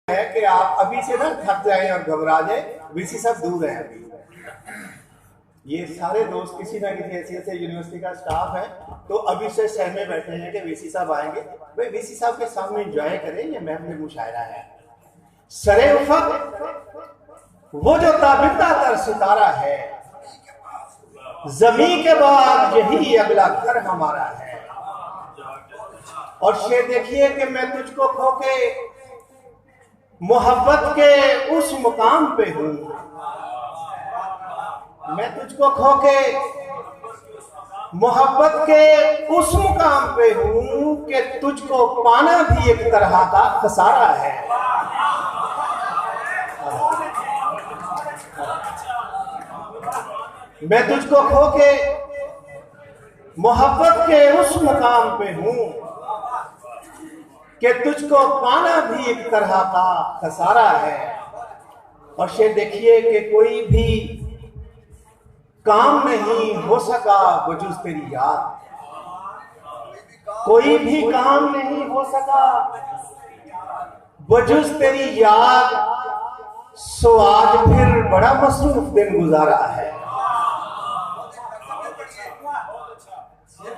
है कि आप अभी से ना थक जाएं और घबरा जाएं। वीसी साहब दूर है अभी। ये सारे दोस्त किसी ना किसी हैसियत से यूनिवर्सिटी का स्टाफ है, तो अभी से सहमे बैठे हैं कि वीसी साहब आएंगे। भाई वीसी साहब के सामने एंजॉय करें, ये महफिल मुशायरा है। सरे उफक वो जो ताबिता तर सितारा है, जमीन के बाद यही अगला घर हमारा है। और शेर देखिए कि मैं तुझको खो के मोहब्बत के उस मुकाम पे हूं, मैं तुझको खो के मोहब्बत के उस मुकाम पे हूं कि तुझको पाना भी एक तरह का खसारा है। मैं तुझको खो के मोहब्बत के उस मुकाम पे हूं कि तुझको पाना भी एक तरह का खसारा है। और शेर देखिए कि कोई भी काम नहीं हो सका वजूद तेरी याद, कोई भी काम नहीं हो सका वजूद तेरी याद, सो आज फिर बड़ा मसरूफ दिन गुजारा है।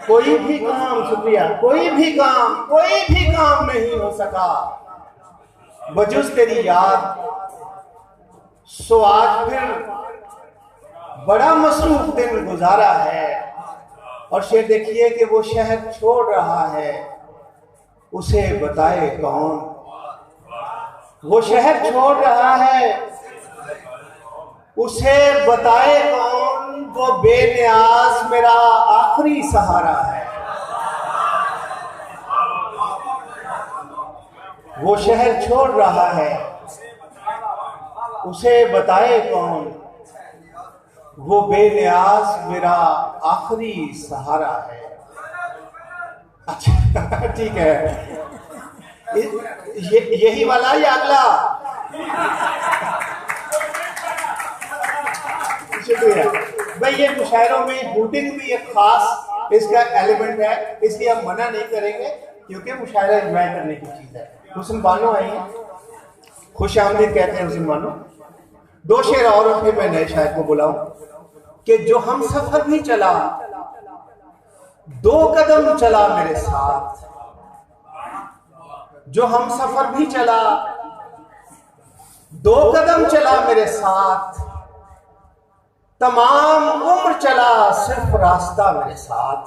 कोई भी काम, शुक्रिया, कोई भी काम नहीं हो सका वजूद तेरी याद, सो आज फिर बड़ा मसरूफ दिन गुजारा है। और शेर देखिए कि वो शहर छोड़ रहा है, उसे बताए कौन। वो शहर छोड़ रहा है, उसे बताए कौन। वो बेनियाज मेरा आखिरी सहारा है। वो शहर छोड़ रहा है, उसे बताए कौन। वो बेनियाज मेरा आखिरी सहारा है। अच्छा ठीक है, यही वाला या अगला? शुक्रिया भाई। ये मुशायरों में हूटिंग भी एक खास इसका एलिमेंट है, इसलिए हम मना नहीं करेंगे क्योंकि मुशायरा एंजॉय करने की चीज है। हुस्न बानो आई है, खुश आमदीद कहते हैं हुस्न बानो। दो शेर और फिर मैं नए शायर को बुलाऊं कि जो हम सफर भी चला, दो कदम चला मेरे साथ। जो हम सफर भी चला, दो कदम चला मेरे साथ। तमाम उम्र चला सिर्फ रास्ता मेरे साथ।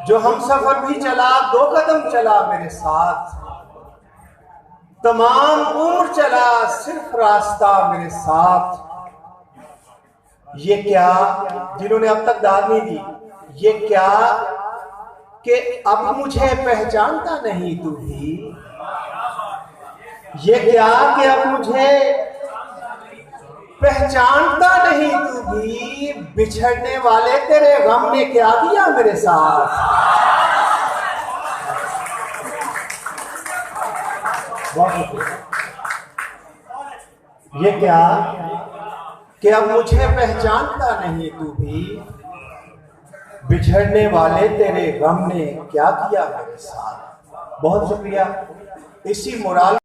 जो हम सफर भी चला, दो कदम चला मेरे साथ। तमाम उम्र चला सिर्फ रास्ता मेरे साथ। ये क्या, जिन्होंने अब तक दाद नहीं दी, ये क्या कि अब मुझे पहचानता नहीं तू भी। ये क्या कि अब मुझे पहचानता नहीं तू भी। बिछड़ने वाले तेरे गम ने क्या किया मेरे साथ। ये क्या कि अब मुझे पहचानता नहीं तू भी। बिछड़ने वाले तेरे गम ने क्या किया मेरे साथ। बहुत शुक्रिया। इसी मोराल